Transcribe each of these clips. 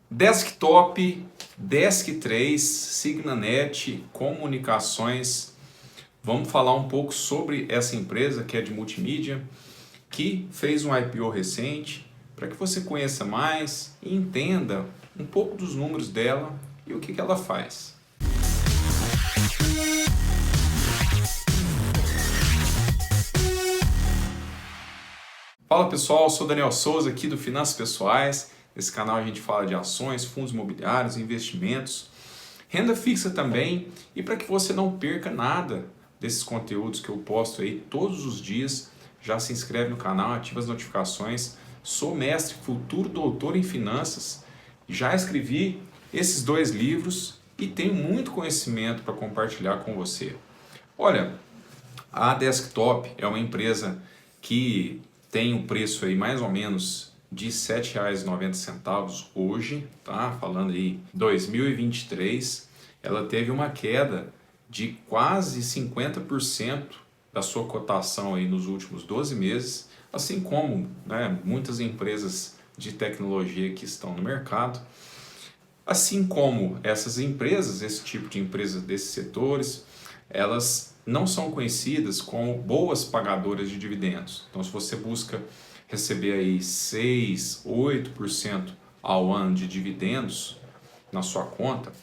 Desktop, Desk3, Signanet, Comunicações. Vamos falar um pouco sobre essa empresa que é de multimídia, que fez um IPO recente, para que você conheça mais e entenda um pouco dos números dela e o que ela faz. Fala pessoal, eu sou Daniel Souza aqui do Finanças Pessoais. Nesse canal a gente fala de ações, fundos imobiliários, investimentos, renda fixa também. E para que você não perca nada desses conteúdos que eu posto aí todos os dias, já se inscreve no canal, ativa as notificações. Sou mestre, futuro doutor em finanças. Já escrevi esses 2 livros e tenho muito conhecimento para compartilhar com você. Olha, a Desktop é uma empresa que tem um preço aí mais ou menos de R$ 7,90 hoje, tá? Falando aí 2023, ela teve uma queda de quase 50% da sua cotação aí nos últimos 12 meses, assim como, né, muitas empresas de tecnologia que estão no mercado. Assim como essas empresas, esse tipo de empresas desses setores, elas não são conhecidas como boas pagadoras de dividendos. Então, se você busca receber aí 6, 8% ao ano de dividendos na sua conta,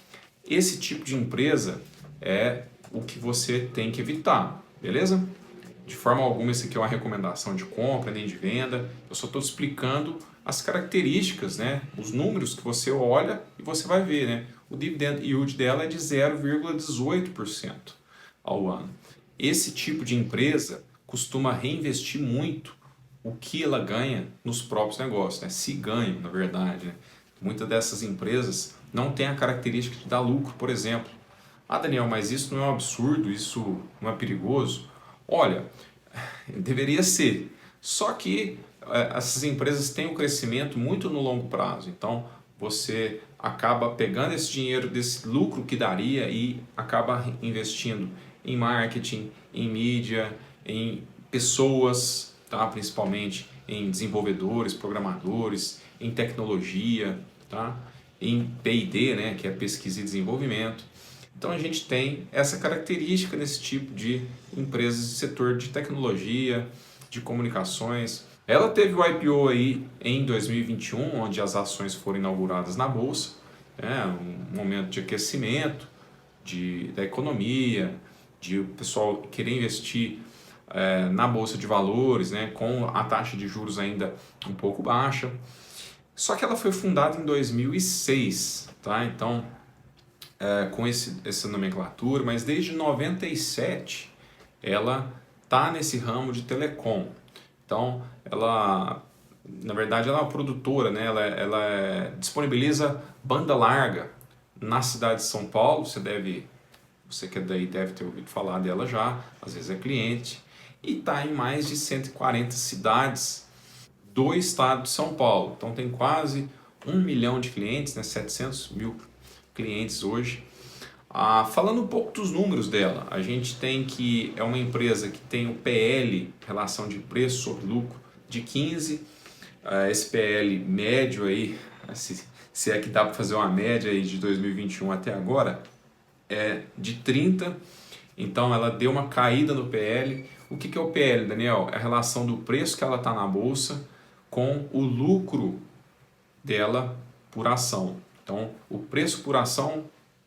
esse tipo de empresa é o que você tem que evitar, beleza? De forma alguma, isso aqui é uma recomendação de compra nem de venda, eu só estou explicando as características, né? Os números que você olha e você vai ver, né? O dividend yield dela é de 0,18% ao ano. Esse tipo de empresa costuma reinvestir muito o que ela ganha nos próprios negócios, né? Se ganham, na verdade, né? Muitas dessas empresas não têm a característica de dar lucro, por exemplo. Ah, Daniel, mas isso não é um absurdo, isso não é perigoso? Olha, deveria ser, só que essas empresas têm um crescimento muito no longo prazo, então você acaba pegando esse dinheiro desse lucro que daria e acaba investindo em marketing, em mídia, em pessoas, tá? Principalmente em desenvolvedores, programadores, em tecnologia, tá? Em P&D, né? Que é pesquisa e desenvolvimento. Então a gente tem essa característica nesse tipo de empresas do setor de tecnologia, de comunicações. Ela teve o IPO aí em 2021, onde as ações foram inauguradas na bolsa, né? Um momento de aquecimento da economia, de o pessoal querer investir na bolsa de valores, né? Com a taxa de juros ainda um pouco baixa. Só que ela foi fundada em 2006, tá? Então com essa nomenclatura, mas desde 97 ela está nesse ramo de telecom. Então, ela, na verdade, ela é uma produtora, né? Ela disponibiliza banda larga na cidade de São Paulo. Você que é daí deve ter ouvido falar dela já, às vezes é cliente, e está em mais de 140 cidades do estado de São Paulo. Então tem quase 1 milhão de clientes, né? 700 mil clientes hoje. Falando um pouco dos números dela, a gente tem que é uma empresa que tem o PL, relação de preço sobre lucro, de 15. Esse PL médio aí, se é que dá para fazer uma média aí de 2021 até agora, é de 30. Então ela deu uma caída no PL. O que é o PL, Daniel? É a relação do preço que ela está na bolsa com o lucro dela por ação. Então, o preço por ação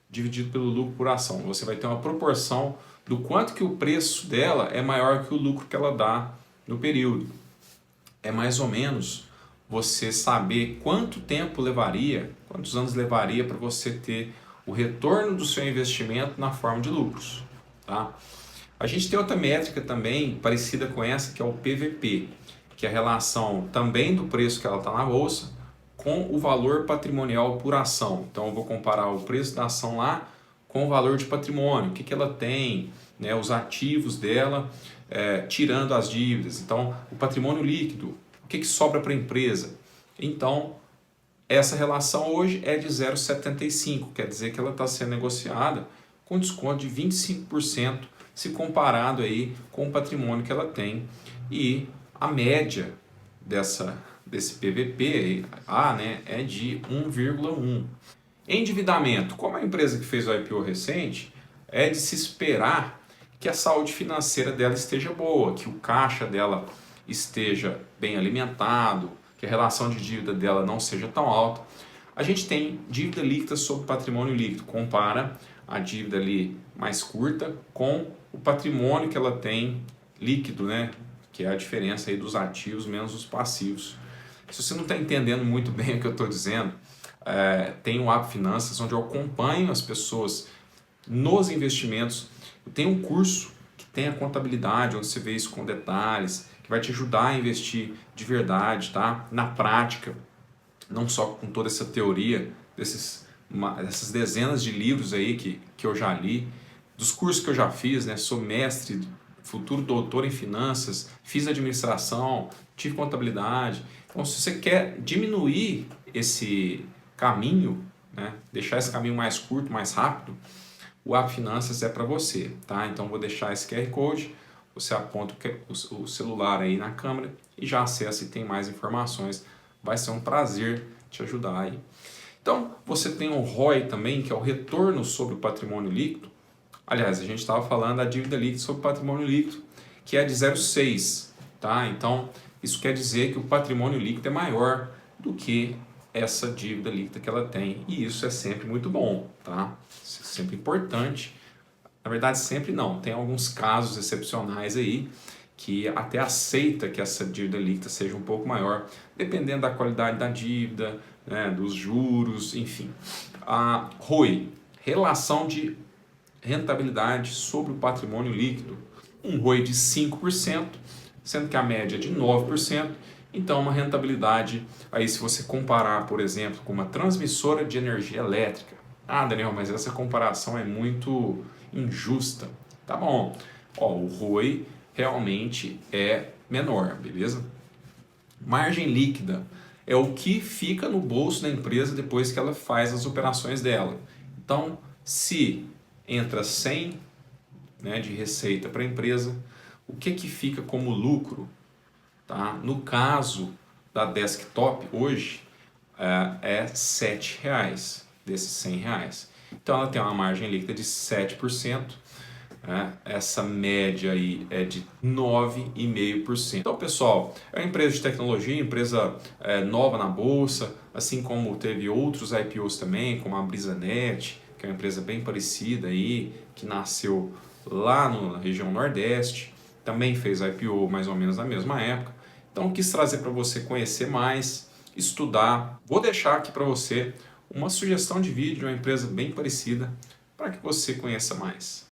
dividido pelo lucro por ação. Você vai ter uma proporção do quanto que o preço dela é maior que o lucro que ela dá no período. É mais ou menos você saber quanto tempo levaria, quantos anos levaria para você ter o retorno do seu investimento na forma de lucros. Tá? A gente tem outra métrica também parecida com essa, que é o PVP, que é a relação também do preço que ela está na bolsa com o valor patrimonial por ação. Então eu vou comparar o preço da ação lá com o valor de patrimônio, o que ela tem, né, os ativos dela, tirando as dívidas. Então o patrimônio líquido, o que sobra para a empresa. Então essa relação hoje é de 0,75, quer dizer que ela está sendo negociada com desconto de 25% se comparado aí com o patrimônio que ela tem. E a média desse PVP, né, é de 1,1. Endividamento, como a empresa que fez o IPO recente, é de se esperar que a saúde financeira dela esteja boa, que o caixa dela esteja bem alimentado, que a relação de dívida dela não seja tão alta. A gente tem dívida líquida sobre patrimônio líquido, compara a dívida ali mais curta com o patrimônio que ela tem líquido, né? Que é a diferença aí dos ativos menos os passivos. Se você não está entendendo muito bem o que eu estou dizendo, tem o App Finanças, onde eu acompanho as pessoas nos investimentos. Eu tenho um curso que tem a contabilidade, onde você vê isso com detalhes, que vai te ajudar a investir de verdade, tá? Na prática, não só com toda essa teoria, dessas dezenas de livros aí que eu já li, dos cursos que eu já fiz, né? Sou mestre, futuro doutor em finanças, fiz administração, tive contabilidade. Então, se você quer diminuir esse caminho, né? Deixar esse caminho mais curto, mais rápido, o App Finanças é para você, tá? Então, vou deixar esse QR Code, você aponta o celular aí na câmera e já acessa e tem mais informações. Vai ser um prazer te ajudar aí. Então, você tem o ROI também, que é o retorno sobre o patrimônio líquido. Aliás, a gente estava falando da dívida líquida sobre o patrimônio líquido, que é de 0,6, tá? Então, isso quer dizer que o patrimônio líquido é maior do que essa dívida líquida que ela tem. E isso é sempre muito bom, tá? Isso é sempre importante. Na verdade, sempre não. Tem alguns casos excepcionais aí que até aceita que essa dívida líquida seja um pouco maior, dependendo da qualidade da dívida, né, dos juros, enfim. A ROI, relação de rentabilidade sobre o patrimônio líquido. Um ROI de 5%, sendo que a média é de 9%. Então, uma rentabilidade, aí se você comparar, por exemplo, com uma transmissora de energia elétrica. Ah, Daniel, mas essa comparação é muito injusta. Tá bom, o ROI realmente é menor, beleza? Margem líquida é o que fica no bolso da empresa depois que ela faz as operações dela. Então, se entra 100, né, de receita para a empresa, o que fica como lucro? Tá? No caso da Desktop hoje, é R$7 desses R$100. Então ela tem uma margem líquida de 7%. Essa média aí é de 9,5%. Então, pessoal, é uma empresa de tecnologia, empresa nova na bolsa, assim como teve outros IPOs também, como a BrisaNet, que é uma empresa bem parecida aí, que nasceu lá na região Nordeste, também fez IPO mais ou menos na mesma época. Então, quis trazer para você conhecer mais, estudar. Vou deixar aqui para você uma sugestão de vídeo de uma empresa bem parecida para que você conheça mais.